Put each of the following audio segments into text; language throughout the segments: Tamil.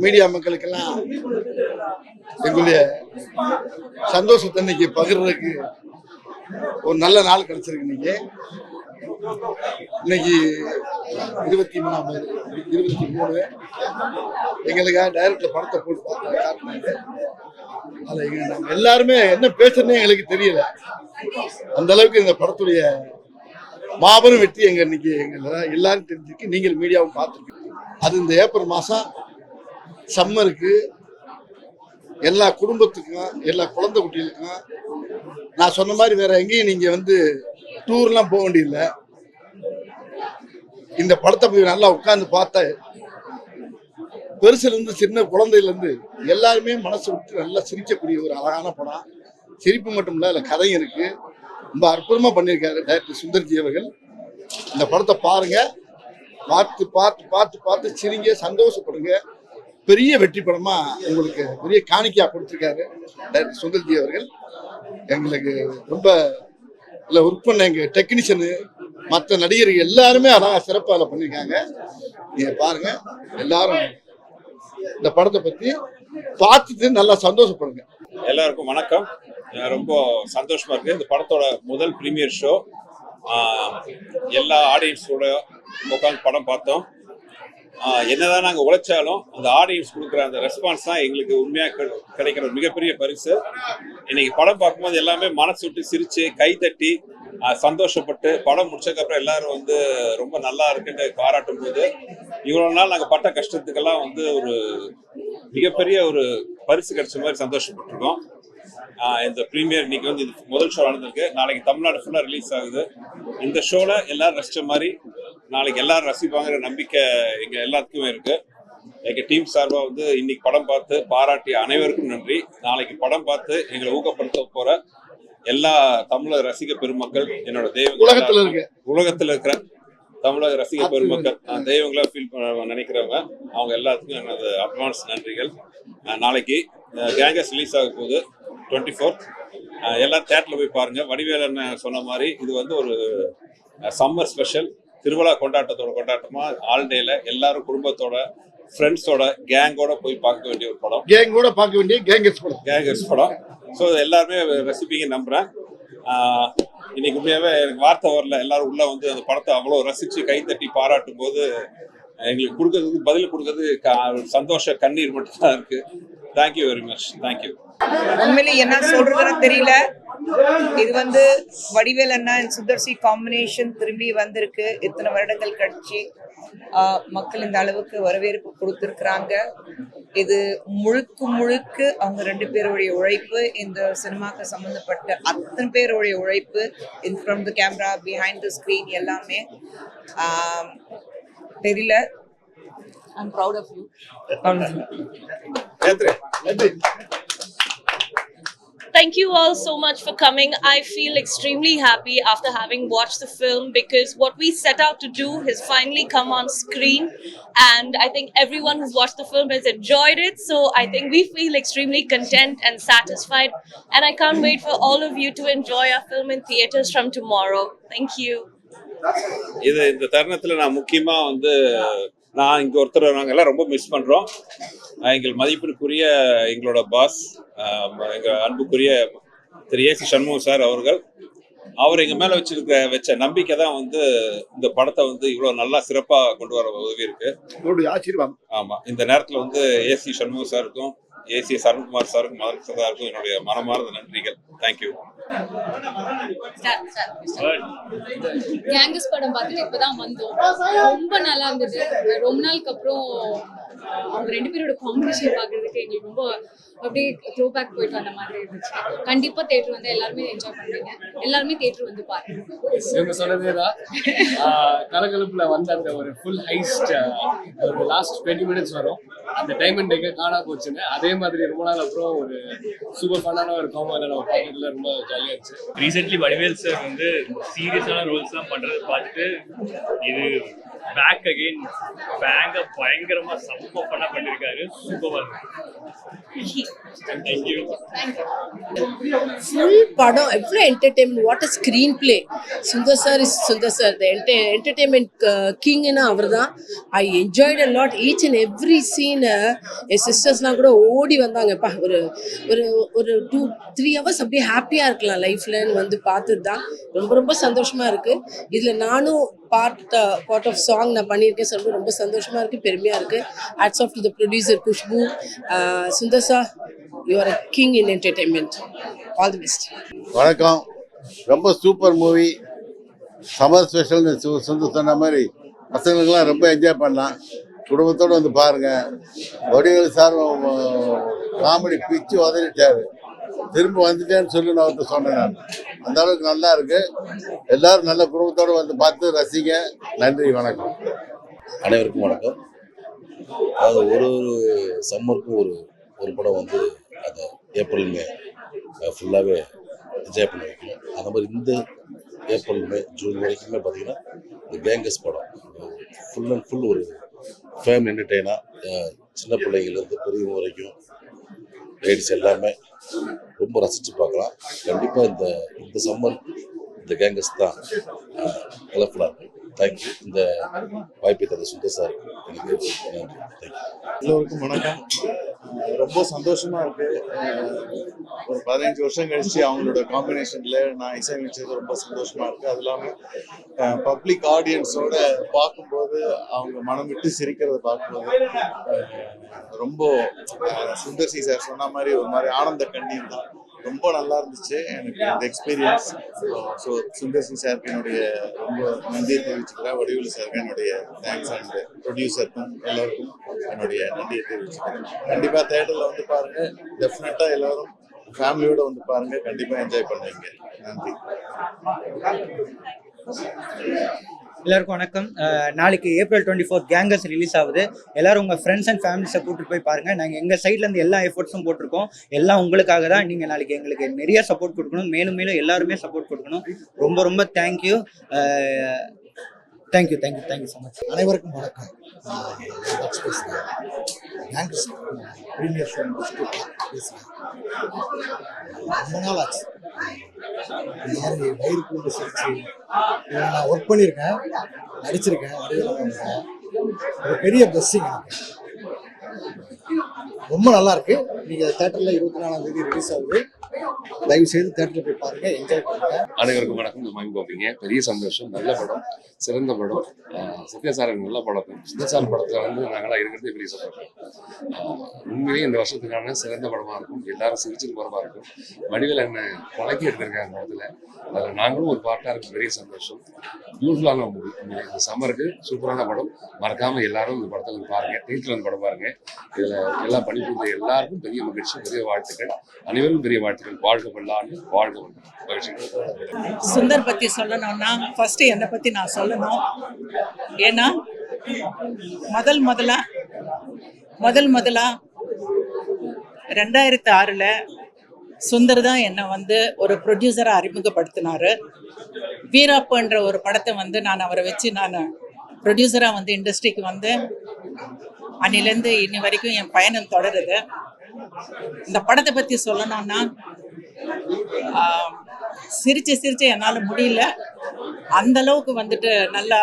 மீடியா மக்களுக்கெல்லாம் எங்களுடைய சந்தோஷத்தை இன்னைக்கு பகிர்றதுக்கு ஒரு நல்ல நாள் கிடைச்சிருக்கு. இன்னைக்கு 23 எங்களுக்காக டைரக்டர் படத்தை போட்டு பார்த்தாங்க. நாங்க எல்லாருமே என்ன பேசுறதுன்னு எங்களுக்கு தெரியல. அந்த அளவுக்கு இந்த படத்துடைய மாபெரும் வெற்றி இன்னைக்கு எல்லாரும் தெரிஞ்சிருக்கு. நீங்கள் மீடியாவும் பார்த்துருக்கீங்க. அது இந்த ஏப்ரல் மாசம் சம்மருக்கு எல்லா குடும்பத்துக்கும் எல்லா குழந்தை குட்டிகளுக்கும் நான் சொன்ன மாதிரி வேற எங்கேயும் நீங்க டூர்லாம் போக வேண்டியதில்லை. இந்த படத்தை போய் நல்லா உட்கார்ந்து பார்த்த பெருசுல இருந்து சின்ன குழந்தையில இருந்து எல்லாருமே மனசு விட்டு நல்லா சிரிக்கக்கூடிய ஒரு அழகான படம். சிரிப்பு மட்டும் இல்ல, கதையும் இருக்கு. ரொம்ப அற்புதமா பண்ணியிருக்காரு டைரக்டர் சுந்தர்ஜி அவர்கள். இந்த படத்தை பாருங்க, பார்த்து பார்த்து பார்த்து பார்த்து சிரிங்க, சந்தோஷப்படுங்க. பெரிய வெற்றி படமா உங்களுக்கு பெரிய காணிக்கையா கொடுத்திருக்காரு டைரக்டர் சுந்தர்ஜி அவர்கள். எங்களுக்கு ரொம்ப ஒர்க் பண்ண எங்க டெக்னீஷியனு மற்ற நடிகர்கள் எல்லாருமே அழகா சிறப்பாக பண்ணியிருக்காங்க. நீங்க பாருங்க, எல்லாரும் இந்த படத்தை பத்தி பார்த்துட்டு நல்லா சந்தோஷப்படுங்க. எல்லாருக்கும் வணக்கம். ரொம்ப சந்தோஷமா இருக்கு. இந்த படத்தோட முதல் பிரீமியர் ஷோ. எல்லா ஆடியன்ஸோட உட்காந்து படம் பார்த்தோம். என்னதான் நாங்க உழைச்சாலும் அந்த ஆடியன்ஸ் கொடுக்குற அந்த ரெஸ்பான்ஸ் தான் எங்களுக்கு உண்மையா கிடைக்கிற ஒரு மிகப்பெரிய பரிசு. இன்னைக்கு படம் பார்க்கும்போது எல்லாமே மனசு விட்டு சிரிச்சு கை தட்டி சந்தோஷப்பட்டு படம் முடிச்சதுக்கப்புறம் எல்லாரும் ரொம்ப நல்லா இருக்குன்னு பாராட்டும் போது இவ்வளவு நாள் நாங்க பட்ட கஷ்டத்துக்கெல்லாம் ஒரு மிகப்பெரிய ஒரு பரிசு கிடைச்ச மாதிரி சந்தோஷப்பட்டிருக்கோம். இந்த பிரீமியர் இன்னைக்கு இது முதல் ஷோ நடந்திருக்கு. நாளைக்கு தமிழ்நாடு ஃபுல்லா ரிலீஸ் ஆகுது. இந்த ஷோல எல்லாரும் ரசிச்ச மாதிரி நாளைக்கு எல்லாரும் ரசிப்பாங்கிற நம்பிக்கை எங்க எல்லாத்துக்குமே இருக்கு. எங்க டீம் சார்பா இன்னைக்கு படம் பார்த்து பாராட்டிய அனைவருக்கும் நன்றி. நாளைக்கு படம் பார்த்து எங்களை ஊக்கப்படுத்த போற எல்லா தமிழக ரசிக பெருமக்கள், என்னோட தெய்வங்கள், உலகத்துல இருக்கிற தமிழக ரசிக பெருமக்கள், தெய்வங்களா ஃபீல் நினைக்கிறவங்க, அவங்க எல்லாத்துக்கும் எனது அட்வான்ஸ் நன்றிகள். நாளைக்கு கேங்கஸ் ரிலீஸ் ஆக போகுது 24. எல்லாரும் தியேட்டர்ல போய் பாருங்க. வடிவேலன் சொன்ன மாதிரி இது ஒரு சம்மர் ஸ்பெஷல் திருவிழா கொண்டாட்டமா ஆல் டேல எல்லாரும் குடும்பத்தோட ஃப்ரெண்ட்ஸோட கேங்கோட போய் பார்க்க வேண்டிய ஒரு படம். கேங்கர்ஸ் படம். ஸோ எல்லாருமே ரசிப்பீங்க நம்புறேன். இன்னைக்கு உண்மையாவே எனக்கு வார்த்தை வரல. எல்லாரும் உள்ள அந்த படத்தை அவ்வளோ ரசிச்சு கைத்தட்டி பாராட்டும் போது எங்களுக்கு கொடுக்கறதுக்கு பதில் கொடுக்கறது சந்தோஷ கண்ணீர் மட்டும் தான் இருக்கு. Thank you very much. தேங்க்யூ. உண்மையிலே என்ன சொல்றதுன்னு தெரியல. இது வடிவேல் அண்ணா சுந்தர்சி காம்பினேஷன் திரும்பி வந்திருக்கு. இத்தனை வருடங்கள் கழிச்சு மக்கள் இந்த அளவுக்கு வரவேற்பு கொடுத்திருக்கிறாங்க. இது முழுக்க அவங்க 2 பேருடைய உழைப்பு. இந்த சினிமாக்கு சம்பந்தப்பட்ட அத்தனை பேருடைய உழைப்பு, from the camera, behind the screen எல்லாமே. தெரியல. I'm proud of you. Thank you all so much for coming. I feel extremely happy after having watched the film because what we set out to do has finally come on screen, and I think everyone who's watched the film has enjoyed it. So I think we feel extremely content and satisfied, and I can't wait for all of you to enjoy our film in theaters from tomorrow. Thank you. இந்த தருணத்துல நான் முக்கியமா நான் இங்க ஒருத்தர் நாங்க எல்லாம் ரொம்ப மிஸ் பண்றோம். எங்கள் மதிப்பிற்குரிய எங்களோட பாஸ், எங்க அன்புக்குரிய திரு ஏசி சண்முகம் சார் அவர்கள், அவர் எங்க மேல வச்ச நம்பிக்கை தான் இந்த படத்தை இவ்வளவு நல்லா சிறப்பா கொண்டு வர உதவி இருக்கு. ஆமா, இந்த நேரத்துல ஏசி சண்முகம் சாருக்கும் ஏசி சரண்குமார் சாருக்கும் மதன் சாருக்கும் என்னுடைய மனமார்ந்த நன்றிகள். தேங்க்யூ. கேங்கஸ் படம் பார்த்துட்டு இப்பதான் வந்தோம். ரொம்ப நல்லா இருந்தது. ரொம்ப நாளுக்கு அப்புறம் அவங்க 2 பேரோட காம்பினேஷன் பாக்குறதுக்கு எங்களுக்கு ரொம்ப அப்படியே த்ரோ பேக் போயிட்டு வந்த மாதிரி இருந்துச்சு. கண்டிப்பா தியேட்டர் எல்லாருமே என்ஜாய் பண்றீங்க. எல்லாருமே தியேட்டர் பாருங்க. இவங்க சொன்னதேதான். கலகலப்புல அந்த ஒரு ஃபுல் ஹைஸ்ட் ஒரு லாஸ்ட் 20 minutes வரும். அந்த டைமண்ட் எங்க காணா போச்சுன்னு அதே மாதிரி ரொம்ப நாள் அப்புறம் ஒரு சூப்பர் ஃபன்னான ஒரு காமெடியில நம்ம பார்க்கறதுல ரொம்ப ஜாலியா இருந்துச்சு. ரீசென்ட்லி வடிவேல் சார் சீரியஸான ரோல்ஸ் எல்லாம் பண்றது பார்த்துட்டு இது பேக் அகைன் பேங்க பயங்கரமா செம்ம பண்ணா பண்ணிருக்காரு. சூப்பரா இருக்கு. தேங்க்யூ. ஃபுல் படம் எவ்வளோ entertainment, what a screenplay. Sundar sir is Sundar sir, the entertainment கிங்னா அவர் தான். I enjoyed a lot each and every scene. என் சிஸ்டர்ஸ்லாம் கூட ஓடி வந்தாங்கப்பா. ஒரு ஒரு ஒரு 2-3 ஹவர்ஸ் அப்படியே ஹாப்பியாக இருக்கலாம் லைஃப்லன்னு வந்து பார்த்தது தான். ரொம்ப ரொம்ப சந்தோஷமாக இருக்குது. இதில் நானும் பார்ட் ஆஃப் சாங் நான் பண்ணியிருக்கேன். சொல்லிட்டு ரொம்ப சந்தோஷமாக இருக்குது, பெருமையாக இருக்குது. Hats off to the producer Khushbu. Sundar sir, you are a king in entertainment. All the best. வணக்கம். ரொம்ப சூப்பர் மூவி, சம்மர் ஸ்பெஷல்னு சுந்தர் சொன்ன மாதிரி பசங்களுக்கெல்லாம் ரொம்ப என்ஜாய் பண்ணலாம். குடும்பத்தோடு வந்து பாருங்கள். வடிவேலு சார் காமெடி பிச்சு உதறிட்டாரு. திரும்ப வந்துட்டேன்னு சொல்லி நான் அவர்கிட்ட சொன்னேன். நான் அந்த அளவுக்கு நல்லா இருக்கு. எல்லாரும் நல்ல குடும்பத்தோடு வந்து பார்த்து ரசிங்க. நன்றி, வணக்கம். அனைவருக்கும் வணக்கம். அது ஒரு சம்மருக்கும் ஒரு படம் வந்து அந்த ஏப்ரல் மே ஃபுல்லாகவே என்ஜாய் பண்ண வைக்கணும். அந்த மாதிரி இந்த ஏப்ரல் மே ஜூன் வரைக்குமே பார்த்தீங்கன்னா இந்த கேங்கஸ் படம் ஃபுல் அண்ட் ஃபுல் ஒரு ஃபேமிலி என்டர்டெயினாக சின்ன பிள்ளைங்கள்லேருந்து பெரியவங்க வரைக்கும் லேடிஸ் எல்லாமே ரொம்ப ரசித்து பார்க்கலாம். கண்டிப்பாக இந்த சம்மர் இந்த கேங்கஸ் தான் கலர்ஃபுல்லாக இருக்கும். தேங்க்யூ. இந்த வாய்ப்பை தந்த சுந்தர் சார் எனக்கு நன்றி. தேங்க்யூ. எல்லோருக்கும் வணக்கம். ரொம்ப சந்தோஷமா இருக்கு. ஒரு 15 வருஷம் கழிச்சு அவங்களோட காம்பினேஷன்ல நான் இசையமைச்சது ரொம்ப சந்தோஷமா இருக்கு. அது இல்லாமல் பப்ளிக் ஆடியன்ஸோட பார்க்கும்போது அவங்க மனம் விட்டு சிரிக்கிறத பார்க்கும்போது ரொம்ப சுந்தர் சி சார் சொன்ன மாதிரி ஒரு மாதிரி ஆனந்த கண்ணீர் தான். ரொம்ப நல்லா இருந்துச்சு எனக்கு இந்த எக்ஸ்பீரியன்ஸ். ஸோ சுந்தர் சி சாருக்கு என்னுடைய ரொம்ப நன்றியை தெரிவிச்சுக்கிறேன். வடிவேலு சாருக்கு என்னுடைய தேங்க்ஸ், அண்ட் ப்ரொடியூசருக்கும் எல்லாருக்கும் என்னுடைய நன்றியை தெரிவிச்சுக்கிறேன். கண்டிப்பாக தேட்டரில் வந்து பாருங்க. டெஃபினட்டா எல்லாரும் ஃபேமிலியோட வந்து பாருங்க. கண்டிப்பாக என்ஜாய் பண்ணுவீங்க. நன்றி. எல்லாருக்கும் வணக்கம். நாளைக்கு April 24 கேங்கஸ் ரிலீஸ் ஆகுது. எல்லாரும் உங்கள் ஃப்ரெண்ட்ஸ் அண்ட் ஃபேமிலிஸை கூப்பிட்டு போய் பாருங்கள். நாங்கள் எங்கள் சைட்லேருந்து எல்லா எஃபர்ட்ஸும் போட்டிருக்கோம். எல்லாம் உங்களுக்காக தான். நீங்கள் நாளைக்கு எங்களுக்கு நிறைய சப்போர்ட் கொடுக்கணும். மேலும் மேலும் எல்லாருமே சப்போர்ட் கொடுக்கணும். ரொம்ப ரொம்ப thank you. Thank you thank you thank you so much. அனைவருக்கும் வணக்கம். ப்ரீமியர் ஷோ பேசுகிறேன். ரொம்ப நாள் ஆச்சு இந்த மாதிரி வயிறு கூண்டு சிரிச்சு. நான் ஒர்க் பண்ணியிருக்கேன், நடிச்சிருக்கேன். ஒரு பெரிய பிளஸ்ஸிங் எனக்கு. ரொம்ப நல்லா இருக்கு. நீங்கள் தேட்டரில் 24ஆம் தேதி ரிலீஸ் ஆகுது. தயவு செய்து தேட்டரில் போய் பாருங்க, என்ஜாய் பண்ணுங்க. அனைவருக்கும் வணக்கம். இந்த மாதிரி பார்ப்பீங்க. பெரிய சந்தோஷம். நல்ல படம், சிறந்த படம். சத்யா சார் நல்ல படம். சுந்தர் சார் படத்தில் வந்து நாங்களாம் இருக்கிறதே பெரிய சந்தோஷம். உண்மையிலேயே இந்த வருஷத்துக்கான சிறந்த படமாக இருக்கும். எல்லாரும் சிரிச்சுட்டு படமாக இருக்கும். வடிவேல் என்ன பழக்கி எடுத்திருக்காங்க படத்தில். அதில் நாங்களும் ஒரு பார்ட்டாக இருக்கும். பெரிய சந்தோஷம். பியூட்டிஃபுல்லான மூவி. இந்த சம்மருக்கு சூப்பரான படம். மறக்காமல் எல்லாரும் இந்த படத்தை வந்து பாருங்கள். தேட்டரில் வந்து படம் பாருங்கள். இதில் எல்லாம் பண்ணிட்டு எல்லாருக்கும் பெரிய மகிழ்ச்சி, பெரிய வாழ்த்துக்கள். அனைவரும் பெரிய வாழ்த்துக்கள். வாழ்க பல்லாண்டு, வாழ்க மகிழ்ச்சி. சுந்தர் பற்றி சொல்லணும்னா ஃபர்ஸ்ட் என்னை பற்றி நான் சொல்லணும். ஏன்னா முதலா 2006 சுந்தர் தான் என்னை வந்து ஒரு ப்ரொடியூசராக அறிமுகப்படுத்தினார். வீராப்புன்ற ஒரு படத்தை வந்து நான் அவரை வச்சு நான் ப்ரொடியூசராக வந்து இண்டஸ்ட்ரிக்கு வந்து அன்னிலேருந்து இன்னி வரைக்கும் என் பயணம் தொடருது. இந்த படத்தை பற்றி சொல்லணும்னா சிரிச்சு என்னால் முடியல. அந்த அளவுக்கு வந்துட்டு நல்லா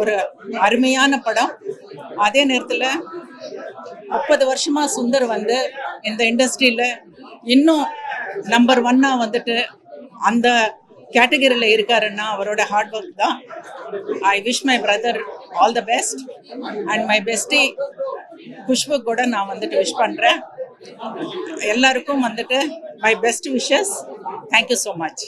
ஒரு அருமையான படம். அதே நேரத்தில் 30 வருஷமா சுந்தர் வந்து இந்த இண்டஸ்ட்ரியில் இன்னும் நம்பர் 1 வந்துட்டு அந்த கேட்டகரியில் இருக்காருன்னா அவரோட ஹார்ட் ஒர்க் தான். I wish my brother all the best. And my bestie Khushbu கூட நான் வந்துட்டு விஷ் பண்ணுறேன். எல்லாருக்கும் வந்துட்டு my best wishes. Thank you so much.